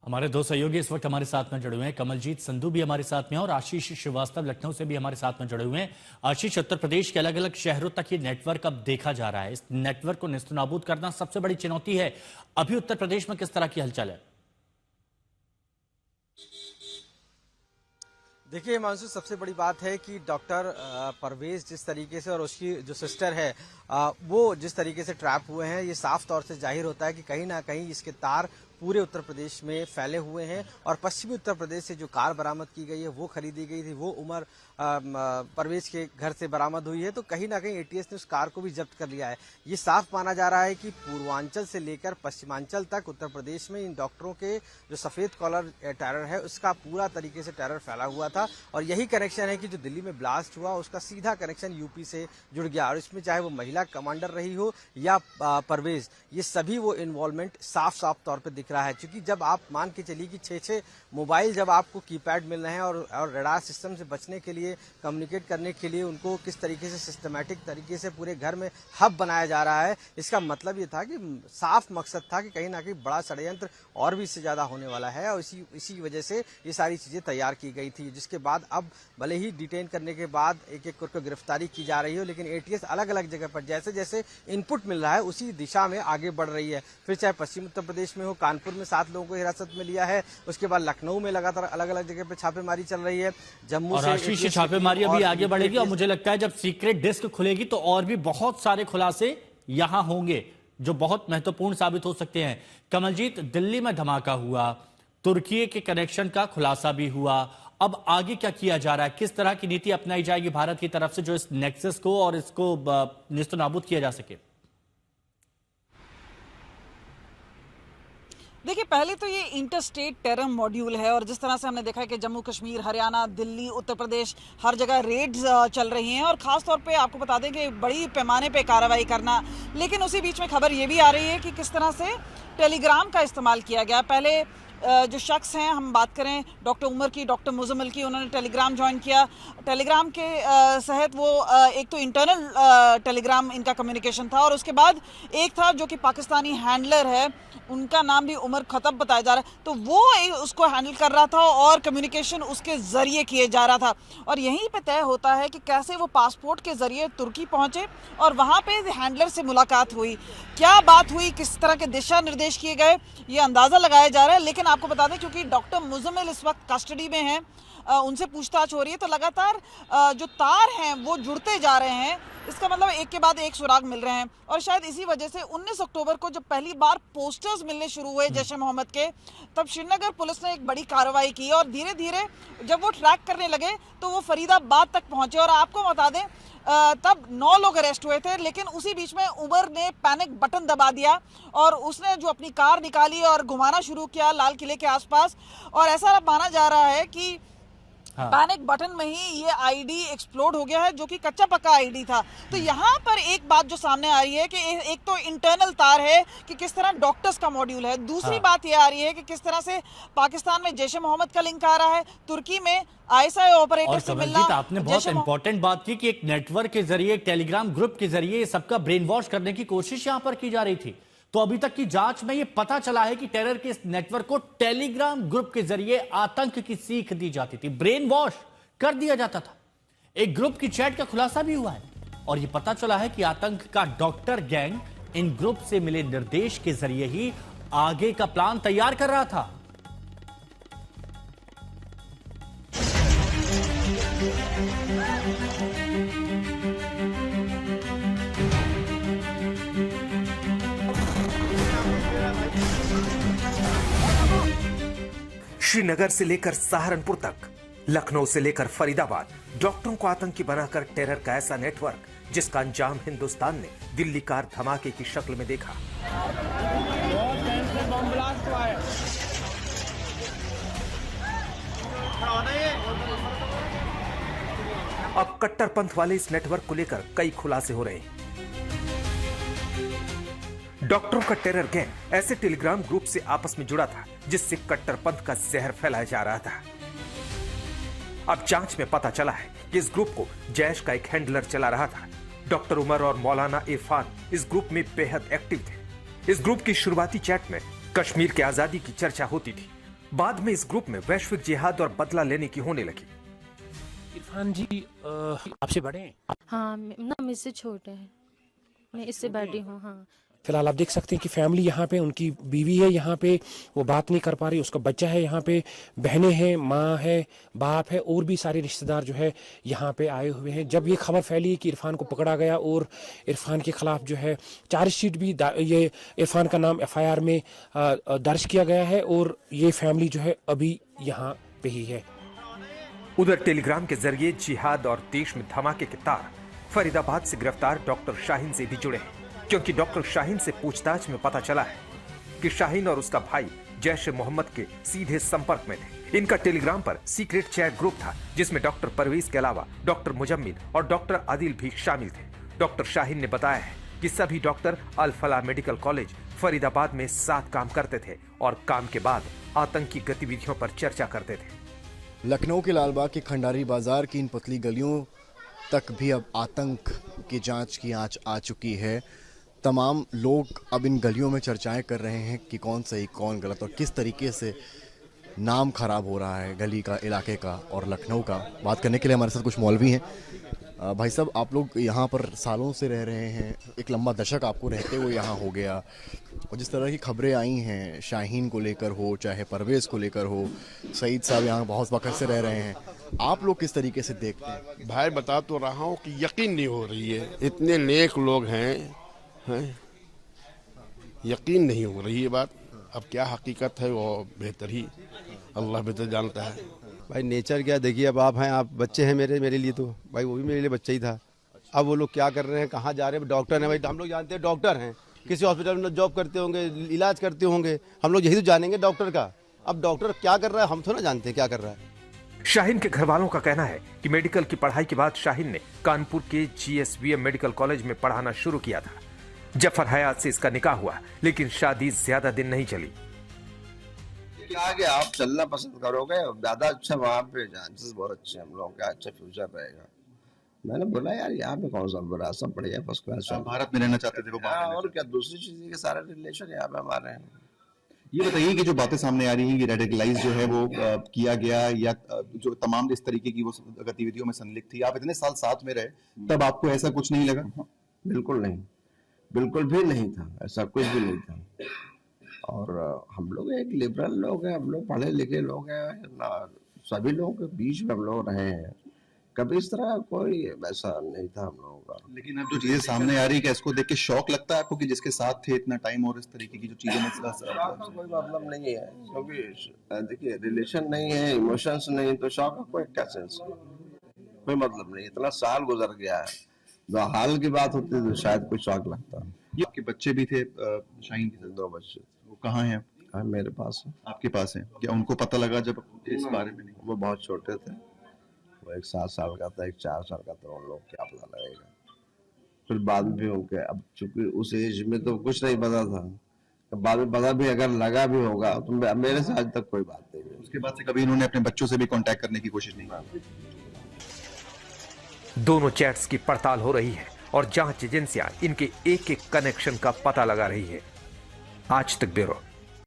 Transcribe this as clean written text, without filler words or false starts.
हमारे दो सहयोगी इस वक्त हमारे साथ में जुड़े हुए हैं। कमलजीत संधू भी हमारे साथ में हैं और आशीष श्रीवास्तव लखनऊ से भी हमारे साथ में जुड़े हुए हैं। आशीष, उत्तर प्रदेश के अलग अलग शहरों तक ये नेटवर्क अब देखा जा रहा है। इस नेटवर्क को नेस्तनाबूद करना सबसे बड़ी चुनौती है। अभी उत्तर प्रदेश में किस तरह की हलचल है? देखिए हिमांशु, सबसे बड़ी बात है कि डॉक्टर परवेज जिस तरीके से और उसकी जो सिस्टर है वो जिस तरीके से ट्रैप हुए हैं, ये साफ तौर से जाहिर होता है कि कहीं ना कहीं इसके तार पूरे उत्तर प्रदेश में फैले हुए हैं। और पश्चिमी उत्तर प्रदेश से जो कार बरामद की गई है वो खरीदी गई थी, वो उमर परवेज के घर से बरामद हुई है। तो कहीं ना कहीं एटीएस ने उस कार को भी जब्त कर लिया है। ये साफ माना जा रहा है कि पूर्वांचल से लेकर पश्चिमांचल तक उत्तर प्रदेश में इन डॉक्टरों के जो सफेद कॉलर टेरर है उसका पूरा तरीके से टेरर फैला हुआ था। और यही कनेक्शन है कि जो दिल्ली में ब्लास्ट हुआ उसका सीधा कनेक्शन यूपी से जुड़ गया। और इसमें चाहे वो महिला कमांडर रही हो या परवेज, ये सभी वो इन्वॉल्वमेंट साफ साफ तौर पर दिख रहा है। क्योंकि जब आप मान के चलिए कि 6-6 मोबाइल जब आपको कीपैड मिल रहे हैं और रडार सिस्टम से बचने के लिए, कम्युनिकेट करने के लिए उनको किस तरीके से सिस्टमैटिक तरीके से पूरे घर में हब बनाया जा रहा है, इसका मतलब ये था कि साफ मकसद था कि कहीं ना कहीं बड़ा षड्यंत्र और भी इससे ज्यादा होने वाला है। और इसी वजह से ये सारी चीजें तैयार की गई थी, जिसके बाद अब भले ही डिटेन करने के बाद एक एक करके गिरफ्तारी की जा रही हो, लेकिन एटीएस अलग अलग जगह पर जैसे जैसे इनपुट मिल रहा है उसी दिशा में आगे बढ़ रही है। फिर चाहे पश्चिम उत्तर प्रदेश में हो, कानपुर में 7 लोगों को हिरासत में लिया है, उसके बाद लखनऊ में लगातार अलग अलग जगह पे छापेमारी चल रही है। जम्मू से छापेमारी अभी आगे बढ़ेगी और मुझे लगता है जब सीक्रेट डिस्क खुलेगी तो और भी बहुत सारे खुलासे यहां होंगे जो बहुत महत्वपूर्ण साबित हो सकते हैं। कमलजीत, दिल्ली में धमाका हुआ, तुर्की के कनेक्शन का खुलासा भी हुआ, अब आगे क्या किया जा रहा है? किस तरह की नीति अपनाई जाएगी भारत की तरफ से जो इस नेक्सस को और इसको नेस्तनाबूद किया जा सके? देखिए, पहले तो ये इंटरस्टेट टेरर मॉड्यूल है और जिस तरह से हमने देखा है कि जम्मू कश्मीर, हरियाणा, दिल्ली, उत्तर प्रदेश हर जगह रेड्स चल रही हैं और खास तौर पे आपको बता दें कि बड़ी पैमाने पे कार्रवाई करना। लेकिन उसी बीच में खबर ये भी आ रही है कि किस तरह से टेलीग्राम का इस्तेमाल किया गया। पहले जो शख्स हैं, हम बात करें डॉक्टर उमर की, डॉक्टर मुजम्मिल की, उन्होंने टेलीग्राम ज्वाइन किया। टेलीग्राम के सहित वो एक तो इंटरनल टेलीग्राम इनका कम्युनिकेशन था और उसके बाद एक था जो कि पाकिस्तानी हैंडलर है, उनका नाम भी उमर खतब बताया जा रहा है, तो वो उसको हैंडल कर रहा था और कम्युनिकेशन उसके जरिए किए जा रहा था। और यहीं पे तय होता है कि कैसे वो पासपोर्ट के जरिए तुर्की पहुंचे और वहां पे हैंडलर से मुलाकात हुई, क्या बात हुई, किस तरह के दिशा निर्देश किए गए, ये अंदाजा लगाया जा रहा है। लेकिन आपको बता दें क्योंकि डॉक्टर मुजम्मिल इस वक्त कस्टडी में हैं, उनसे पूछताछ हो रही है, तो लगातार जो तार हैं वो जुड़ते जा रहे हैं। इसका मतलब एक के बाद एक सुराग मिल रहे हैं और शायद इसी वजह से 19 अक्टूबर को जब पहली बार पोस्टर्स मिलने शुरू हुए जैश ए मोहम्मद के, तब श्रीनगर पुलिस ने एक बड़ी कार्रवाई की और धीरे धीरे जब वो ट्रैक करने लगे तो वो फरीदाबाद तक पहुंचे। और आपको बता दें तब 9 लोग अरेस्ट हुए थे, लेकिन उसी बीच में उमर ने पैनिक बटन दबा दिया और उसने जो अपनी कार निकाली और घुमाना शुरू किया लाल किले के आसपास। और ऐसा माना जा रहा है कि पैनिक बटन में ही ये आईडी एक्सप्लोड हो गया है, जो कि कच्चा पक्का आईडी था। तो यहाँ पर एक बात जो सामने आ रही है कि एक तो इंटरनल तार है कि किस तरह डॉक्टर्स का मॉड्यूल है, दूसरी बात ये आ रही है कि किस तरह से पाकिस्तान में जैश ए मोहम्मद का लिंक आ रहा है, तुर्की में आईएसआई ऑपरेटर से मिलना। आपने बहुत इंपॉर्टेंट बात की कि एक नेटवर्क के जरिए, टेलीग्राम ग्रुप के जरिए सबका ब्रेन वॉश करने की कोशिश यहां पर की जा रही थी। तो अभी तक की जांच में यह पता चला है कि टेरर के इस नेटवर्क को टेलीग्राम ग्रुप के जरिए आतंक की सीख दी जाती थी, ब्रेन वॉश कर दिया जाता था। एक ग्रुप की चैट का खुलासा भी हुआ है और यह पता चला है कि आतंक का डॉक्टर गैंग इन ग्रुप से मिले निर्देश के जरिए ही आगे का प्लान तैयार कर रहा था। श्रीनगर से लेकर सहारनपुर तक, लखनऊ से लेकर फरीदाबाद, डॉक्टरों को आतंकी बनाकर टेरर का ऐसा नेटवर्क जिसका अंजाम हिंदुस्तान ने दिल्ली कार धमाके की शक्ल में देखा। अब कट्टरपंथ वाले इस नेटवर्क को लेकर कई खुलासे हो रहे हैं। डॉक्टरों का टेरर गैंग ऐसे टेलीग्राम ग्रुप से आपस में जुड़ा था जिससे कट्टरपंथ का जहर फैलाया जा रहा था। अब जांच में पता चला है कि इस ग्रुप को जैश का एक हैंडलर चला रहा था। डॉक्टर उमर और मौलाना इरफान इस ग्रुप में बेहद एक्टिव थे। इस ग्रुप की शुरुआती चैट में कश्मीर की आजादी की चर्चा होती थी। बाद में इस ग्रुप में वैश्विक जिहाद और बदला लेने की होने लगी। इरफान जी आपसे बड़े हैं? हाँ ना, मुझसे छोटे हैं, मैं इससे बड़ी हूँ। हाँ फिलहाल आप देख सकते हैं कि फैमिली यहाँ पे, उनकी बीवी है यहाँ पे, वो बात नहीं कर पा रही, उसका बच्चा है यहाँ पे, बहनें हैं, माँ है, बाप है, और भी सारे रिश्तेदार जो है यहाँ पे आए हुए हैं। जब ये खबर फैली कि इरफान को पकड़ा गया और इरफान के खिलाफ जो है चार्जशीट भी ये इरफान का नाम FIR में दर्ज किया गया है और ये फैमिली जो है अभी यहाँ पे ही है। उधर टेलीग्राम के जरिए जिहाद और देश में धमाके के तार फरीदाबाद से गिरफ्तार डॉक्टर शाहीन से भी जुड़े हैं, क्योंकि डॉक्टर शाहीन से पूछताछ में पता चला है कि शाहीन और उसका भाई जैश-ए-मोहम्मद के सीधे संपर्क में थे। इनका टेलीग्राम पर सीक्रेट चैट ग्रुप था, जिसमें डॉक्टर परवेज के अलावा डॉक्टर मुजम्मिल और डॉक्टर आदिल भी शामिल थे। डॉक्टर शाहीन ने बताया है कि सभी डॉक्टर अल फलाह मेडिकल कॉलेज फरीदाबाद में साथ काम करते थे और काम के बाद आतंकी गतिविधियों पर चर्चा करते थे। लखनऊ के लालबाग के खंडारी बाजार की इन पतली गलियों तक भी अब आतंक की जांच की आंच आ चुकी है। तमाम लोग अब इन गलियों में चर्चाएं कर रहे हैं कि कौन सही कौन गलत और किस तरीके से नाम खराब हो रहा है गली का, इलाके का और लखनऊ का। बात करने के लिए हमारे साथ कुछ मौलवी हैं। भाई साहब, आप लोग यहाँ पर सालों से रह रहे हैं, एक लंबा दशक आपको रहते हुए यहाँ हो गया, और जिस तरह की खबरें आई हैं शाहीन को लेकर हो, चाहे परवेज़ को लेकर हो, सईद साहब यहाँ बहुत वक्त से रह रहे हैं, आप लोग किस तरीके से देखते हैं? भाई बता तो रहा हूँ कि यकीन नहीं हो रही है, इतने नेक लोग हैं, यकीन नहीं हो रही है बात। अब क्या हकीकत है वो बेहतर ही अल्लाह बेहतर जानता है। भाई नेचर क्या, देखिए अब आप हैं, आप बच्चे हैं मेरे लिए तो भाई वो भी मेरे लिए बच्चा ही था। अब वो लोग क्या कर रहे हैं, कहाँ जा रहे हैं, डॉक्टर हैं भाई, हम लोग जानते हैं डॉक्टर हैं, किसी हॉस्पिटल में जॉब करते होंगे, इलाज करते होंगे, हम लोग यही तो जानेंगे डॉक्टर का। अब डॉक्टर क्या कर रहा है हम थोड़ा जानते हैं क्या कर रहा है। शाहीन के घर वालों का कहना है कि मेडिकल की पढ़ाई के बाद शाहीन ने कानपुर के GSVM मेडिकल कॉलेज में पढ़ाना शुरू किया था। जफर हयात से इसका निकाह हुआ, लेकिन शादी ज्यादा दिन नहीं चली। आगे आप चलना पसंद करोगे, ज्यादा अच्छा वहाँ पे चांसेस बहुत अच्छे, हम लोगों का अच्छा फ्यूचर रहेगा। मैंने बोला यार यहाँ पे कौन सा बुरा, सब बढ़िया फर्स्ट क्लास। भारत में रहना चाहते थे वो? और क्या, दूसरी चीज के सारे रिलेशन यहाँ पे हमारे हैं। ये बताइए कि जो बातें सामने आ रही हैं कि रेडिकलाइज जो है वो किया गया, या जो तमाम इस तरीके की वो गतिविधियों में संलिप्त थी, आप इतने साल साथ में रहे, तब आपको ऐसा कुछ नहीं लगा? बिल्कुल नहीं, बिल्कुल भी नहीं था, ऐसा कुछ भी नहीं था। और हम लोग एक लिबरल लोग हैं, हम लोग पढ़े लिखे लोग हैं, सभी लोगों के बीच में हम लोग रहे हैं, कभी इस तरह कोई वैसा नहीं था हम लोगों का। लेकिन अब जो चीजें सामने आ रही है, क्या इसको देख के शौक लगता है आपको कि जिसके साथ थे इतना टाइम और इस तरीके की जो चीजें में कोई मतलब नहीं है, क्योंकि देखिए रिलेशन नहीं है, इमोशंस नहीं, तो शौक का कोई क्या सेंस, कोई मतलब नहीं। इतना साल गुजर गया है, जो हाल की बात होती तो शायद कोई शौक लगता। ये आपके बच्चे भी थे शाहीन के? 2 बच्चे। वो कहाँ हैं? मेरे पास है। आपके पास है? क्या उनको पता लगा जब इस बारे में? वो बहुत छोटे थे, वो एक 7 साल का था, एक 4 साल का था, उन लोग क्या पता लगेगा। फिर बाद में भी उनके, अब चूंकि उस एज में तो कुछ नहीं पता था, बाद में पता भी अगर लगा भी होगा तो मेरे से आज तक कोई बात नहीं है। उसके बाद से कभी इन्होंने अपने बच्चों से भी कांटेक्ट करने की कोशिश नहीं की? दोनों चैट्स की पड़ताल हो रही है और जांच एजेंसियां इनके एक एक कनेक्शन का पता लगा रही है। आज तक ब्यूरो।